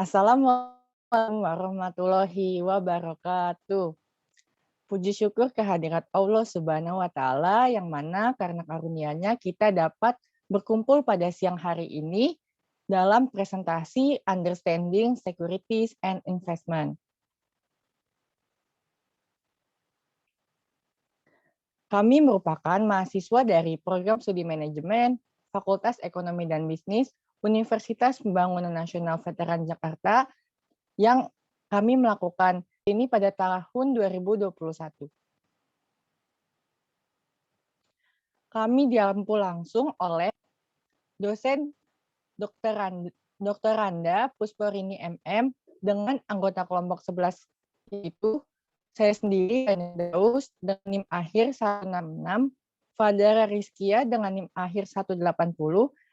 Assalamualaikum warahmatullahi wabarakatuh. Puji syukur kehadirat Allah Subhanahu wa Ta'ala, yang mana karena karunia-Nya kita dapat berkumpul pada siang hari ini dalam presentasi Understanding Securities and Investment. Kami merupakan mahasiswa dari Program Studi Manajemen, Fakultas Ekonomi dan Bisnis, Universitas Pembangunan Nasional Veteran Jakarta, yang kami melakukan ini pada tahun 2021. Kami diampu langsung oleh dosen Dr. Randa Pusporini MM dengan anggota kelompok 11 itu saya sendiri Daus dengan NIM akhir 166, Fadara Rizkia dengan NIM akhir 180,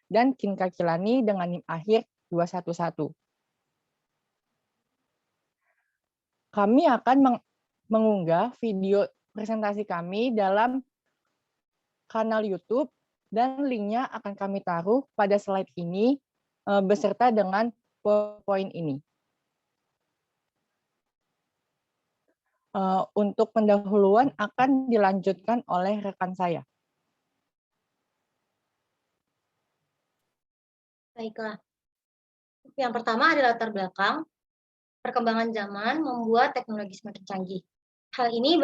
dan Kinka Kilani dengan NIM akhir 211. Kami akan mengunggah video presentasi kami dalam kanal YouTube dan linknya akan kami taruh pada slide ini beserta dengan PowerPoint ini. Untuk pendahuluan akan dilanjutkan oleh rekan saya. Baiklah. Yang pertama adalah latar belakang. Perkembangan zaman membuat teknologi semakin canggih. Hal ini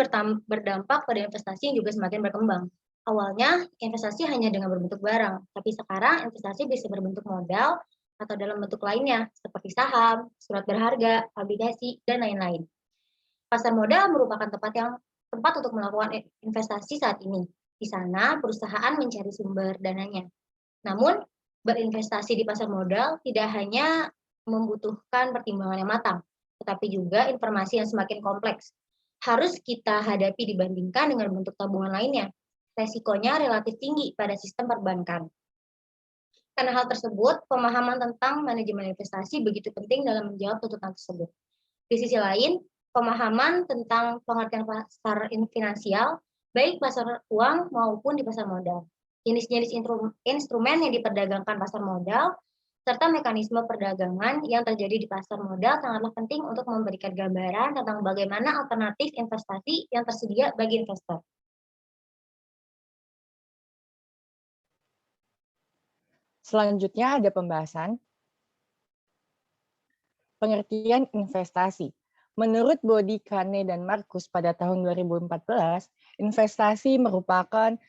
berdampak pada investasi yang juga semakin berkembang. Awalnya, investasi hanya dengan berbentuk barang, tapi sekarang investasi bisa berbentuk modal atau dalam bentuk lainnya, seperti saham, surat berharga, obligasi, dan lain-lain. Pasar modal merupakan tempat untuk melakukan investasi saat ini. Di sana, perusahaan mencari sumber dananya. Namun, berinvestasi di pasar modal tidak hanya membutuhkan pertimbangan yang matang, tetapi juga informasi yang semakin kompleks. Harus kita hadapi dibandingkan dengan bentuk tabungan lainnya. Resikonya relatif tinggi pada sistem perbankan. Karena hal tersebut, pemahaman tentang manajemen investasi begitu penting dalam menjawab tuntutan tersebut. Di sisi lain, pemahaman tentang pengertian pasar finansial, baik pasar uang maupun di pasar modal, jenis-jenis instrumen yang diperdagangkan pasar modal, serta mekanisme perdagangan yang terjadi di pasar modal sangatlah penting untuk memberikan gambaran tentang bagaimana alternatif investasi yang tersedia bagi investor. Selanjutnya ada pembahasan pengertian investasi. Menurut Bodi, Kane, dan Markus pada tahun 2014, investasi merupakan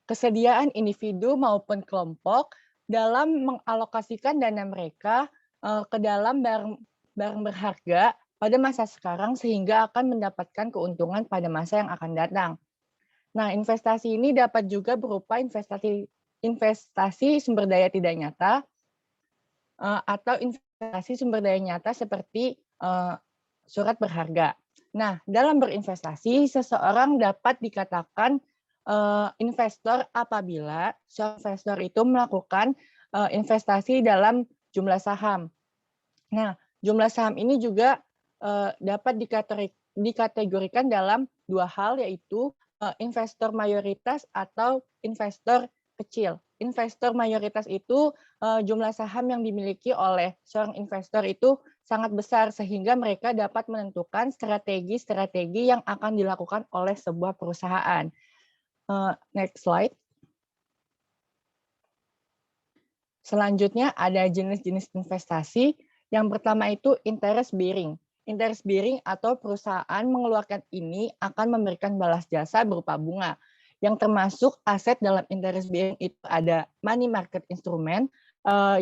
kesediaan individu maupun kelompok dalam mengalokasikan dana mereka ke dalam barang berharga pada masa sekarang sehingga akan mendapatkan keuntungan pada masa yang akan datang. Nah, investasi ini dapat juga berupa investasi sumber daya tidak nyata atau investasi sumber daya nyata seperti surat berharga. Nah, dalam berinvestasi, seseorang dapat dikatakan investor apabila investor itu melakukan investasi dalam jumlah saham. Nah, jumlah saham ini juga dapat dikategorikan dalam dua hal, yaitu investor mayoritas atau investor kecil. Investor mayoritas itu jumlah saham yang dimiliki oleh seorang investor itu sangat besar sehingga mereka dapat menentukan strategi-strategi yang akan dilakukan oleh sebuah perusahaan. Next slide. Selanjutnya ada jenis-jenis investasi. Yang pertama itu interest bearing. Interest bearing atau perusahaan mengeluarkan ini akan memberikan balas jasa berupa bunga. Yang termasuk aset dalam interest bearing itu ada money market instrument,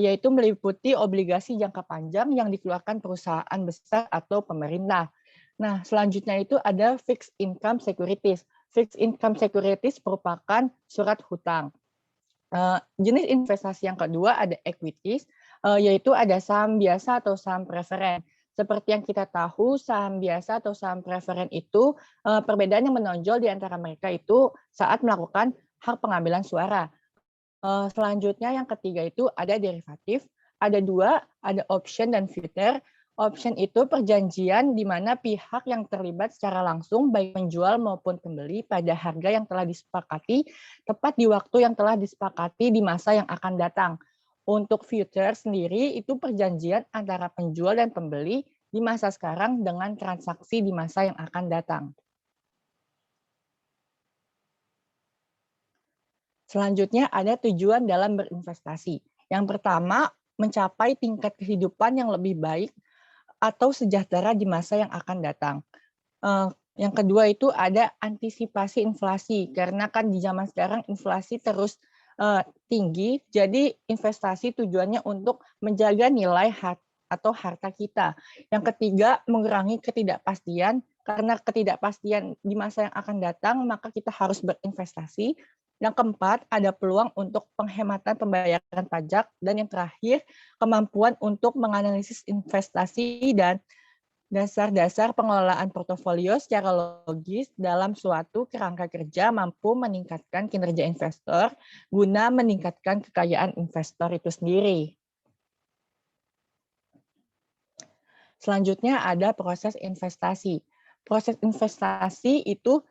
yaitu meliputi obligasi jangka panjang yang dikeluarkan perusahaan besar atau pemerintah. Nah, selanjutnya itu ada fixed income securities. Fixed income securities merupakan surat hutang. Jenis investasi yang kedua ada equities, yaitu ada saham biasa atau saham preferen. Seperti yang kita tahu, saham biasa atau saham preferen itu perbedaan yang menonjol di antara mereka itu saat melakukan hak pengambilan suara. Selanjutnya yang ketiga itu ada derivatif, ada dua, ada option dan future. Option itu perjanjian di mana pihak yang terlibat secara langsung baik penjual maupun pembeli pada harga yang telah disepakati tepat di waktu yang telah disepakati di masa yang akan datang. Untuk future sendiri itu perjanjian antara penjual dan pembeli di masa sekarang dengan transaksi di masa yang akan datang. Selanjutnya ada tujuan dalam berinvestasi. Yang pertama, mencapai tingkat kehidupan yang lebih baik atau sejahtera di masa yang akan datang. Yang kedua itu ada antisipasi inflasi, karena kan di zaman sekarang inflasi terus tinggi, jadi investasi tujuannya untuk menjaga nilai atau harta kita. Yang ketiga, mengurangi ketidakpastian, karena ketidakpastian di masa yang akan datang, maka kita harus berinvestasi. Yang keempat, ada peluang untuk penghematan pembayaran pajak. Dan yang terakhir, kemampuan untuk menganalisis investasi dan dasar-dasar pengelolaan portofolio secara logis dalam suatu kerangka kerja mampu meningkatkan kinerja investor guna meningkatkan kekayaan investor itu sendiri. Selanjutnya ada proses investasi. Proses investasi itu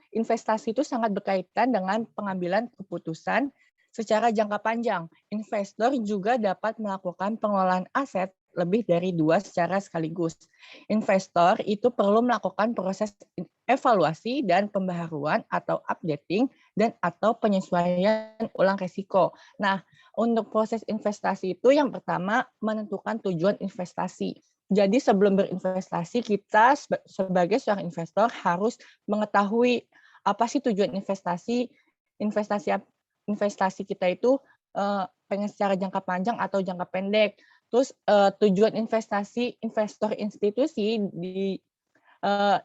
sangat berkaitan dengan pengambilan keputusan secara jangka panjang. Investor juga dapat melakukan pengelolaan aset lebih dari 2 secara sekaligus. Investor itu perlu melakukan proses evaluasi dan pembaharuan atau updating dan atau penyesuaian ulang risiko. Nah, untuk proses investasi itu yang pertama menentukan tujuan investasi. Jadi sebelum berinvestasi, kita sebagai seorang investor harus mengetahui apa sih tujuan investasi, investasi kita itu pengen secara jangka panjang atau jangka pendek. Terus tujuan investasi investor institusi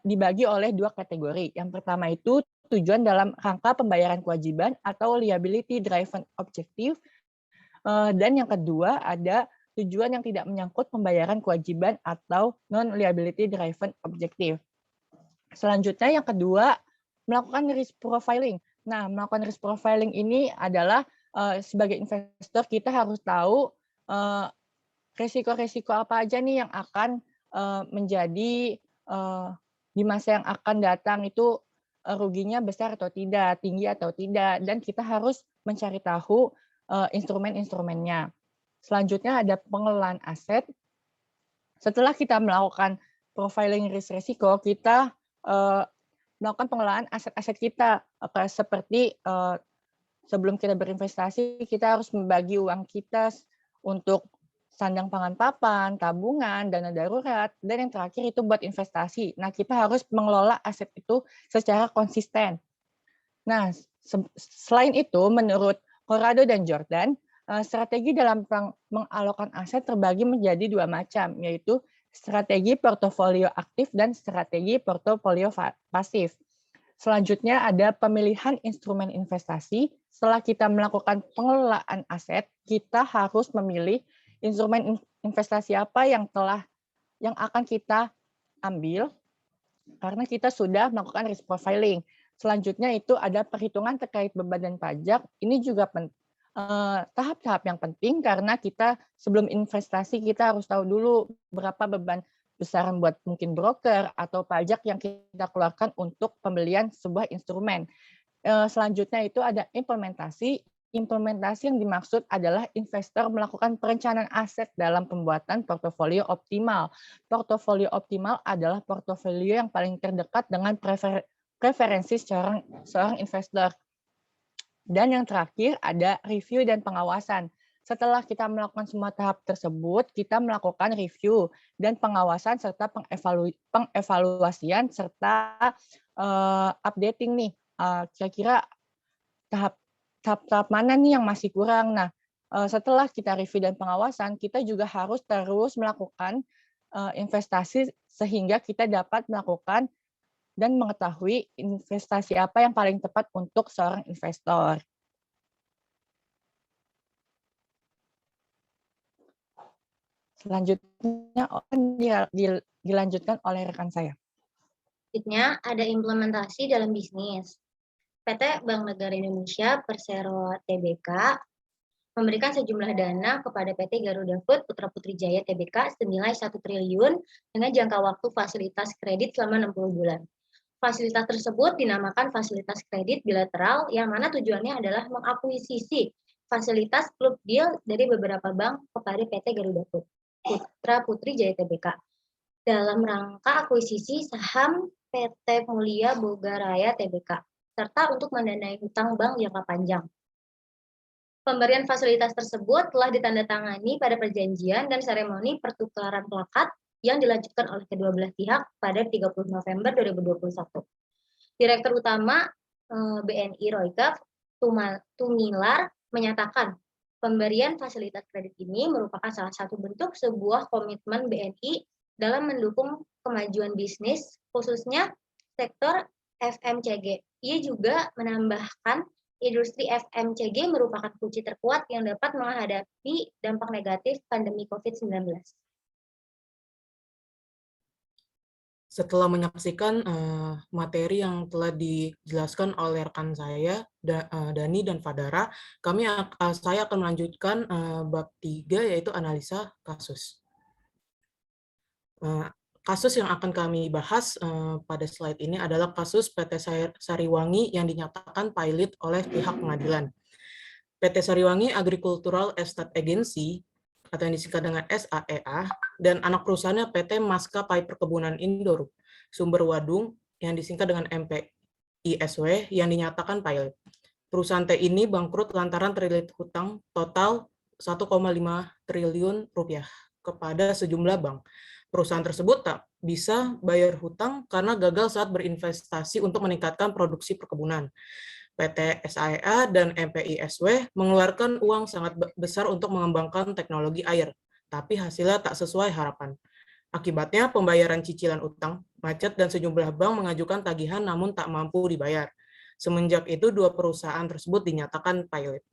dibagi oleh 2 kategori. Yang pertama itu tujuan dalam rangka pembayaran kewajiban atau liability driven objective, dan yang kedua ada tujuan yang tidak menyangkut pembayaran kewajiban atau non-liability driven objective. Selanjutnya yang kedua, melakukan risk profiling. Nah, melakukan risk profiling ini adalah sebagai investor kita harus tahu resiko-resiko apa aja nih yang akan menjadi di masa yang akan datang itu ruginya besar atau tidak, tinggi atau tidak, dan kita harus mencari tahu instrumen-instrumennya. Selanjutnya ada pengelolaan aset. Setelah kita melakukan profiling risk resiko, kita melakukan pengelolaan aset-aset kita. Seperti sebelum kita berinvestasi, kita harus membagi uang kita untuk sandang pangan papan, tabungan, dana darurat, dan yang terakhir itu buat investasi. Nah, kita harus mengelola aset itu secara konsisten. Nah, selain itu, menurut Corrado dan Jordan, strategi dalam mengalokkan aset terbagi menjadi 2 macam, yaitu strategi portofolio aktif dan strategi portofolio pasif. Selanjutnya ada pemilihan instrumen investasi. Setelah kita melakukan pengelolaan aset, kita harus memilih instrumen investasi apa yang akan kita ambil karena kita sudah melakukan risk profiling. Selanjutnya itu ada perhitungan terkait beban dan pajak. Ini juga tahap-tahap yang penting karena kita sebelum investasi kita harus tahu dulu berapa beban besaran buat mungkin broker atau pajak yang kita keluarkan untuk pembelian sebuah instrumen. Selanjutnya itu ada implementasi. Implementasi yang dimaksud adalah investor melakukan perencanaan aset dalam pembuatan portofolio optimal. Portofolio optimal adalah portofolio yang paling terdekat dengan preferensi seorang investor. Dan yang terakhir ada review dan pengawasan. Setelah kita melakukan semua tahap tersebut, kita melakukan review dan pengawasan serta pengevaluasian serta updating nih. Kira-kira tahap mana nih yang masih kurang. Nah, setelah kita review dan pengawasan, kita juga harus terus melakukan investasi sehingga kita dapat melakukan dan mengetahui investasi apa yang paling tepat untuk seorang investor. Selanjutnya dilanjutkan oleh rekan saya. Selanjutnya ada implementasi dalam bisnis. PT Bank Negara Indonesia Persero Tbk memberikan sejumlah dana kepada PT Garuda Food Putra Putri Jaya Tbk senilai 1 triliun dengan jangka waktu fasilitas kredit selama 60 bulan. Fasilitas tersebut dinamakan fasilitas kredit bilateral yang mana tujuannya adalah mengakuisisi fasilitas klub deal dari beberapa bank kepada PT Garuda Putra Putri Jaya Tbk dalam rangka akuisisi saham PT Mulia Boga Raya Tbk serta untuk mendanai hutang bank jangka panjang. Pemberian fasilitas tersebut telah ditandatangani pada perjanjian dan seremoni pertukaran plakat yang dilanjutkan oleh kedua belah pihak pada 30 November 2021. Direktur Utama BNI Royke Tumilar menyatakan pemberian fasilitas kredit ini merupakan salah satu bentuk sebuah komitmen BNI dalam mendukung kemajuan bisnis, khususnya sektor FMCG. Ia juga menambahkan industri FMCG merupakan kunci terkuat yang dapat menghadapi dampak negatif pandemi COVID-19. Setelah menyaksikan materi yang telah dijelaskan oleh rekan saya, Dani dan Fadara, saya akan melanjutkan bab 3, yaitu analisa kasus. Kasus yang akan kami bahas pada slide ini adalah kasus PT Sariwangi yang dinyatakan pilot oleh pihak pengadilan. PT Sariwangi Agricultural Estate Agency, atau yang disingkat dengan SAEA, dan anak perusahaannya PT Maskapai Perkebunan Indo Sumber Wadung, yang disingkat dengan MPISW, yang dinyatakan pilot. Perusahaan T ini bangkrut lantaran terlilit hutang total 1,5 triliun rupiah kepada sejumlah bank. Perusahaan tersebut tak bisa bayar hutang karena gagal saat berinvestasi untuk meningkatkan produksi perkebunan. PT SAEA dan MPISW mengeluarkan uang sangat besar untuk mengembangkan teknologi air, tapi hasilnya tak sesuai harapan. Akibatnya, pembayaran cicilan utang macet dan sejumlah bank mengajukan tagihan namun tak mampu dibayar. Semenjak itu, dua perusahaan tersebut dinyatakan pilot.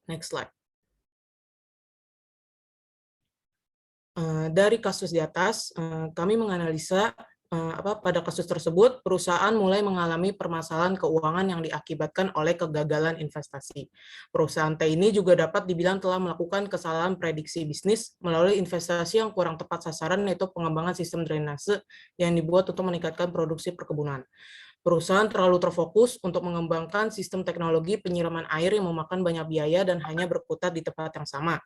Next slide. Dari kasus di atas, kami menganalisa pada kasus tersebut, perusahaan mulai mengalami permasalahan keuangan yang diakibatkan oleh kegagalan investasi. Perusahaan T ini juga dapat dibilang telah melakukan kesalahan prediksi bisnis melalui investasi yang kurang tepat sasaran, yaitu pengembangan sistem drainase yang dibuat untuk meningkatkan produksi perkebunan. Perusahaan terlalu terfokus untuk mengembangkan sistem teknologi penyiraman air yang memakan banyak biaya dan hanya berkutat di tempat yang sama.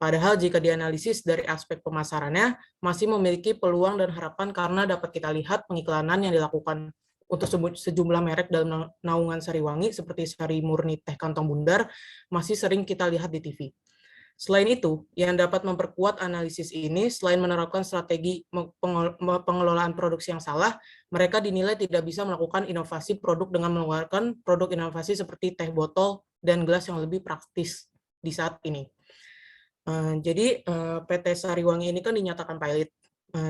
Padahal jika dianalisis dari aspek pemasarannya, masih memiliki peluang dan harapan karena dapat kita lihat pengiklanan yang dilakukan untuk sejumlah merek dalam naungan Sariwangi seperti Sari Murni Teh Kantong Bundar masih sering kita lihat di TV. Selain itu, yang dapat memperkuat analisis ini, selain menerapkan strategi pengelolaan produksi yang salah, mereka dinilai tidak bisa melakukan inovasi produk dengan mengeluarkan produk inovasi seperti teh botol dan gelas yang lebih praktis di saat ini. Jadi PT Sariwangi ini kan dinyatakan pilot.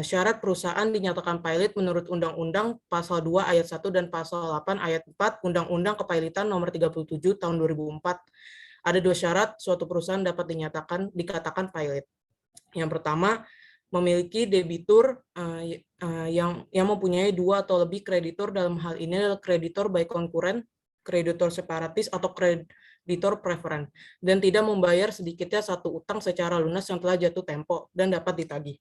Syarat perusahaan dinyatakan pilot menurut Undang-Undang Pasal 2 Ayat 1 dan Pasal 8 Ayat 4 Undang-Undang Kepilotan Nomor 37 Tahun 2004. Ada dua syarat suatu perusahaan dapat dikatakan pilot. Yang pertama, memiliki debitur yang mempunyai dua atau lebih kreditur, dalam hal ini adalah kreditor baik konkuren, kreditor separatis, atau kreditor preferen, dan tidak membayar sedikitnya satu utang secara lunas yang telah jatuh tempo dan dapat ditagih.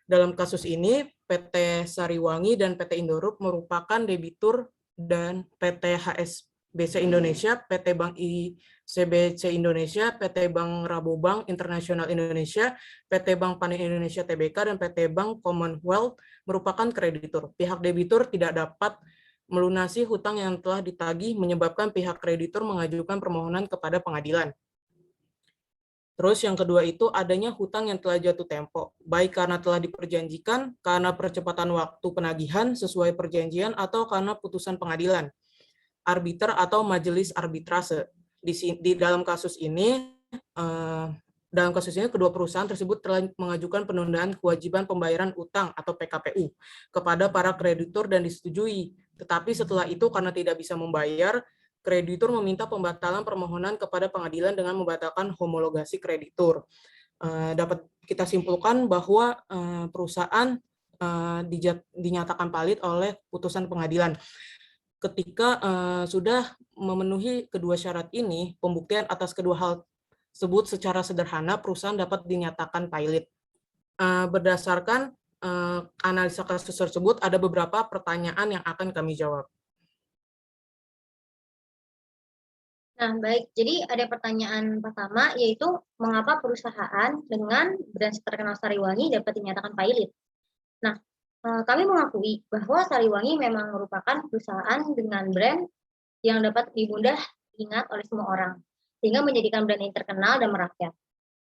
Dalam kasus ini, PT Sariwangi dan PT Indorup merupakan debitur, dan PT HSBC Indonesia, PT Bank ICBC Indonesia, PT Bank Rabobank Internasional Indonesia, PT Bank Panin Indonesia Tbk, dan PT Bank Commonwealth merupakan kreditur. Pihak debitur tidak dapat melunasi hutang yang telah ditagih, menyebabkan pihak kreditur mengajukan permohonan kepada pengadilan. Terus yang kedua itu adanya hutang yang telah jatuh tempo, baik karena telah diperjanjikan, karena percepatan waktu penagihan sesuai perjanjian, atau karena putusan pengadilan, arbiter atau majelis arbitrase. Di dalam kasus ini, kedua perusahaan tersebut telah mengajukan penundaan kewajiban pembayaran utang atau PKPU kepada para kreditur dan disetujui. Tetapi setelah itu karena tidak bisa membayar, kreditur meminta pembatalan permohonan kepada pengadilan dengan membatalkan homologasi kreditur. Dapat kita simpulkan bahwa perusahaan dinyatakan valid oleh putusan pengadilan. Ketika sudah memenuhi kedua syarat ini, pembuktian atas kedua hal tersebut secara sederhana, perusahaan dapat dinyatakan pilot. Berdasarkan analisa kasus tersebut, ada beberapa pertanyaan yang akan kami jawab. Nah, baik. Jadi ada pertanyaan pertama, yaitu mengapa perusahaan dengan brand terkenal Sariwangi dapat dinyatakan pilot? Nah, kami mengakui bahwa Sariwangi memang merupakan perusahaan dengan brand yang dapat mudah diingat oleh semua orang, sehingga menjadikan brand ini terkenal dan merakyat.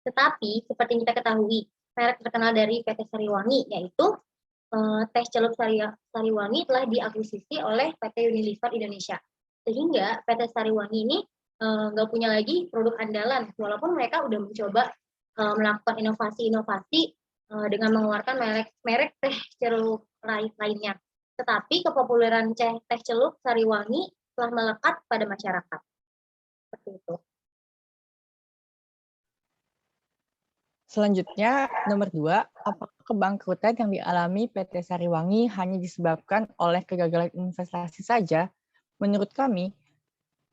Tetapi, seperti yang kita ketahui, merek terkenal dari PT Sariwangi, yaitu teh celup Sariwangi telah diakuisisi oleh PT Unilever Indonesia. Sehingga PT Sariwangi ini nggak punya lagi produk andalan, walaupun mereka udah mencoba melakukan inovasi-inovasi dengan mengeluarkan merek teh celup lainnya. Tetapi kepopuleran teh celup Sariwangi telah melekat pada masyarakat. Seperti itu. Selanjutnya, nomor 2, apakah kebangkrutan yang dialami PT Sariwangi hanya disebabkan oleh kegagalan investasi saja? Menurut kami,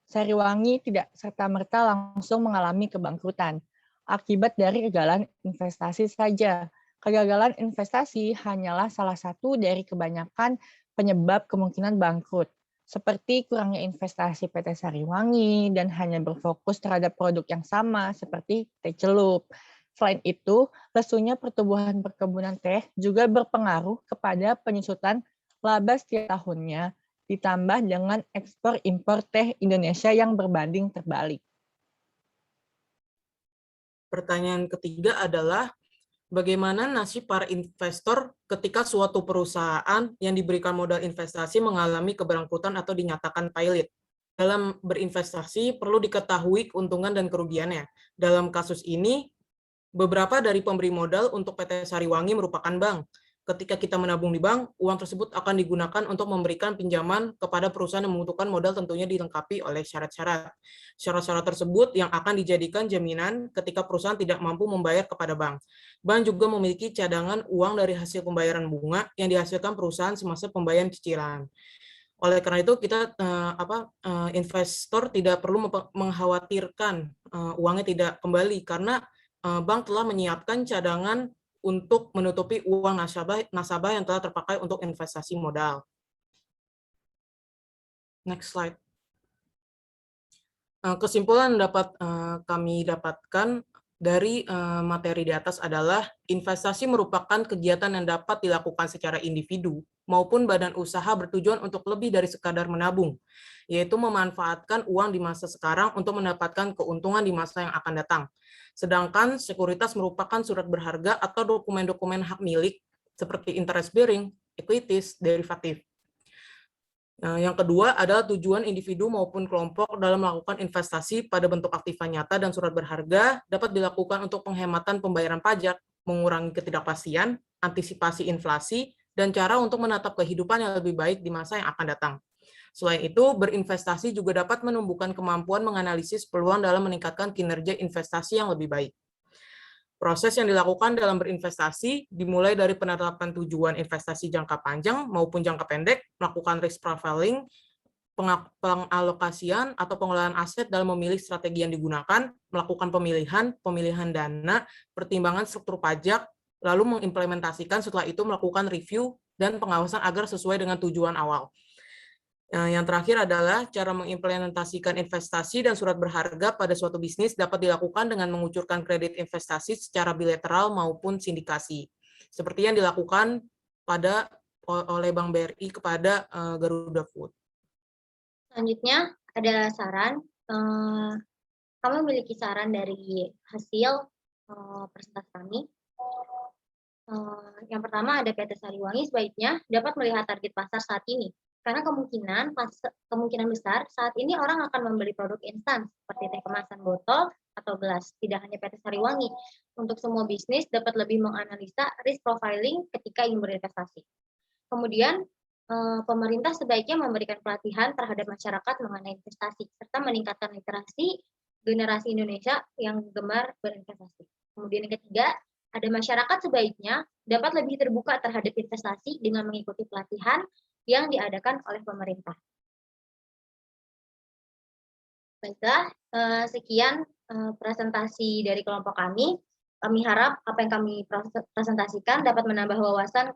Sariwangi tidak serta-merta langsung mengalami kebangkrutan akibat dari kegagalan investasi saja. Kegagalan investasi hanyalah salah satu dari kebanyakan penyebab kemungkinan bangkrut, seperti kurangnya investasi PT Sariwangi dan hanya berfokus terhadap produk yang sama seperti teh celup. Selain itu, lesunya pertumbuhan perkebunan teh juga berpengaruh kepada penyusutan laba setiap tahunnya, ditambah dengan ekspor impor teh Indonesia yang berbanding terbalik. Pertanyaan ketiga adalah, bagaimana nasib para investor ketika suatu perusahaan yang diberikan modal investasi mengalami kebangkrutan atau dinyatakan pilot? Dalam berinvestasi, perlu diketahui keuntungan dan kerugiannya. Dalam kasus ini, beberapa dari pemberi modal untuk PT Sariwangi merupakan bank. Ketika kita menabung di bank, uang tersebut akan digunakan untuk memberikan pinjaman kepada perusahaan yang membutuhkan modal, tentunya dilengkapi oleh syarat-syarat. Syarat-syarat tersebut yang akan dijadikan jaminan ketika perusahaan tidak mampu membayar kepada bank. Bank juga memiliki cadangan uang dari hasil pembayaran bunga yang dihasilkan perusahaan semasa pembayaran cicilan. Oleh karena itu, kita investor tidak perlu mengkhawatirkan uangnya tidak kembali, karena bank telah menyiapkan cadangan untuk menutupi uang nasabah yang telah terpakai untuk investasi modal. Next slide. Kesimpulan dapat kami dapatkan dari materi di atas adalah, investasi merupakan kegiatan yang dapat dilakukan secara individu maupun badan usaha bertujuan untuk lebih dari sekadar menabung, yaitu memanfaatkan uang di masa sekarang untuk mendapatkan keuntungan di masa yang akan datang. Sedangkan sekuritas merupakan surat berharga atau dokumen-dokumen hak milik seperti interest bearing, equities, derivatif. Yang kedua adalah tujuan individu maupun kelompok dalam melakukan investasi pada bentuk aktiva nyata dan surat berharga dapat dilakukan untuk penghematan pembayaran pajak, mengurangi ketidakpastian, antisipasi inflasi, dan cara untuk menatap kehidupan yang lebih baik di masa yang akan datang. Selain itu, berinvestasi juga dapat menumbuhkan kemampuan menganalisis peluang dalam meningkatkan kinerja investasi yang lebih baik. Proses yang dilakukan dalam berinvestasi dimulai dari penetapan tujuan investasi jangka panjang maupun jangka pendek, melakukan risk profiling, pengalokasian atau pengelolaan aset dalam memilih strategi yang digunakan, melakukan pemilihan dana, pertimbangan struktur pajak, lalu mengimplementasikan, setelah itu melakukan review dan pengawasan agar sesuai dengan tujuan awal. Yang terakhir adalah cara mengimplementasikan investasi dan surat berharga pada suatu bisnis dapat dilakukan dengan mengucurkan kredit investasi secara bilateral maupun sindikasi, seperti yang dilakukan oleh Bank BRI kepada Garuda Food. Selanjutnya ada saran. Kami memiliki saran dari hasil presentasi kami. Yang pertama ada PT Sariwangi sebaiknya dapat melihat target pasar saat ini. Karena kemungkinan besar saat ini orang akan membeli produk instan seperti teh kemasan botol atau gelas. Tidak hanya PT Sariwangi, untuk semua bisnis dapat lebih menganalisa risk profiling ketika ingin berinvestasi. Kemudian pemerintah sebaiknya memberikan pelatihan terhadap masyarakat mengenai investasi serta meningkatkan literasi generasi Indonesia yang gemar berinvestasi. Kemudian yang ketiga, ada masyarakat sebaiknya dapat lebih terbuka terhadap investasi dengan mengikuti pelatihan yang diadakan oleh pemerintah. Baiklah, sekian presentasi dari kelompok kami. Kami harap apa yang kami presentasikan dapat menambah wawasan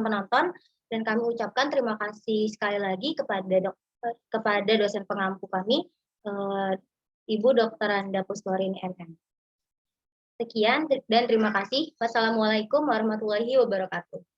penonton, dan kami ucapkan terima kasih sekali lagi kepada kepada dosen pengampu kami, Ibu Dr. Anda Puswarini MM. Sekian dan terima kasih. Wassalamualaikum warahmatullahi wabarakatuh.